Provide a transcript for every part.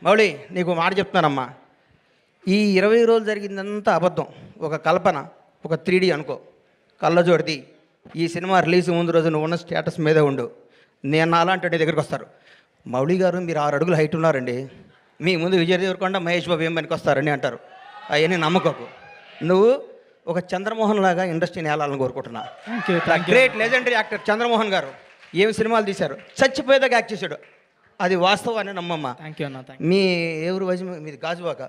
మౌళి నీకు మాట చెప్తున్నానమ్మా, ఈ 20 రోజులు జరిగిందంతా అబద్ధం, ఒక కల్పన, ఒక 3D అనుకో, కళ్ళజోడిది. ఈ సినిమా రిలీజ్ ముందు రోజు నువ్వు ఉన్న స్టేటస్ మీదే ఉండు. నేను అలాంటి దగ్గరికి వస్తారు, మౌళి గారు మీరు 6 అడుగులు హైట్ ఉన్నారండి, మీ ముందు విజయ్ దేవరకొండ మహేష్ బాబు ఏం పనికి వస్తారని అంటారు. అవన్నీ నమ్మకోకు. నువ్వు ఒక చంద్రమోహన్ లాగా ఇండస్ట్రీని ఏలాలని కోరుకుంటున్నా. గ్రేట్ లెజెండరీ యాక్టర్ చంద్రమోహన్ గారు ఏమి సినిమాలు తీశారు, చచ్చిపోయేదాకా యాక్ట్ చేశాడు, అది వాస్తవాన్ని నమ్మమ్మ. మీ ఎవరు వయసు మీది గాజువాక,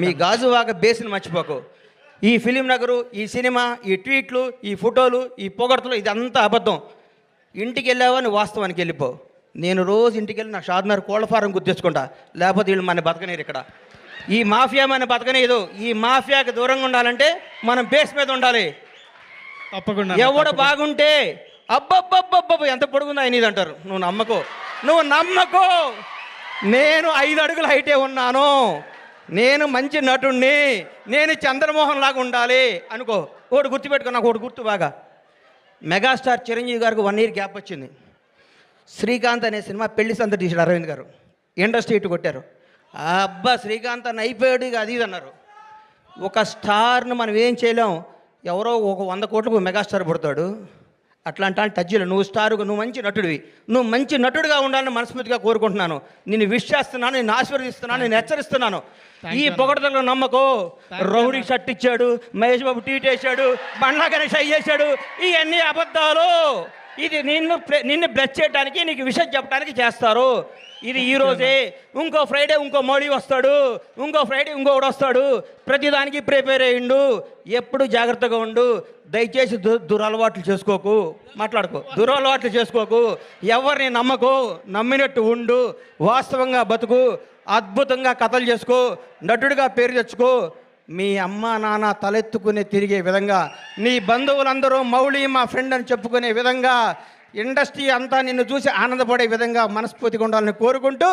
మీ గాజువాక బేస్ని మర్చిపోకు. ఈ ఫిలిం నగరు, ఈ సినిమా, ఈ ట్వీట్లు, ఈ ఫోటోలు, ఈ పొగడతలు ఇదంతా అబద్ధం. ఇంటికి వెళ్ళావని వాస్తవానికి వెళ్ళిపో. నేను రోజు ఇంటికి వెళ్ళి నా షాద్నగర్ కోళ్ళ ఫారం గుర్తు తెచ్చుకుంటా, లేకపోతే వీళ్ళు మన బతకనేరు. ఇక్కడ ఈ మాఫియా మన బతకనేదు. ఈ మాఫియాకి దూరంగా ఉండాలంటే మనం బేస్ మీద ఉండాలి. తప్పకుండా ఎవడు బాగుంటే అబ్బబ్బబ్బబ్బబ్బ ఎంత పొడుగుందో ఆయన ఇది అంటారు. నువ్వు నమ్మకో. నేను 5 అడుగుల హైటే ఉన్నాను, నేను మంచి నటుణ్ణి, నేను చంద్రమోహన్ లాగా ఉండాలి అనుకో. ఒకటి గుర్తుపెట్టుకో, నాకు ఒకటి గుర్తు బాగా. మెగాస్టార్ చిరంజీవి గారికి 1 ఇయర్ గ్యాప్ వచ్చింది. శ్రీకాంత్ అనే సినిమా పెళ్లి సంత తీసాడు అరవింద్ గారు, ఇండస్ట్రీ ఇటు కొట్టారు. అబ్బా శ్రీకాంత్ అన్న అయిపోయాడు ఇక అది ఇది అన్నారు. ఒక స్టార్ను మనం ఏం చేయలేం, ఎవరో ఒక 100 కోట్లకు మెగాస్టార్ పుడతాడు. అట్లాంటి టచ్లో నువ్వు స్టారుగా, నువ్వు మంచి నటుడివి, నువ్వు మంచి నటుడిగా ఉండాలని మనస్ఫూర్తిగా కోరుకుంటున్నాను. నేను విష్ చేస్తున్నాను, నేను ఆశీర్వదిస్తున్నాను, నేను హెచ్చరిస్తున్నాను. ఈ పొగడతలో నమ్మకో. రౌడీ షర్ట్ ఇచ్చాడు, మహేష్ బాబు ట్వీట్ వేసాడు, బండ్లా గణేష్ అయ్యేశాడు, ఇవన్నీ అబద్ధాలు. ఇది నిన్ను బ్లెస్ చేయడానికి, నీకు విషయం చెప్పడానికి చేస్తారు. ఇది ఈరోజే, ఇంకో ఫ్రైడే ఇంకో మోడీ వస్తాడు, ఇంకో ఫ్రైడే ఇంకొకడు వస్తాడు. ప్రతిదానికి ప్రిపేర్ అయ్యిండు. ఎప్పుడు జాగ్రత్తగా ఉండు. దయచేసి దురలవాట్లు చేసుకోకు, దురలవాట్లు చేసుకోకు. ఎవరిని నమ్మకు, నమ్మినట్టు ఉండు, వాస్తవంగా బతుకు, అద్భుతంగా కథలు చేసుకో, నటుడిగా పేరు తెచ్చుకో. మీ అమ్మ నాన్న తలెత్తుకుని తిరిగే విధంగా, నీ బంధువులందరూ మౌళి మా ఫ్రెండ్ అని చెప్పుకునే విధంగా, ఇండస్ట్రీ అంతా నిన్ను చూసి ఆనందపడే విధంగా మనస్ఫూర్తిగా ఉండాలని కోరుకుంటూ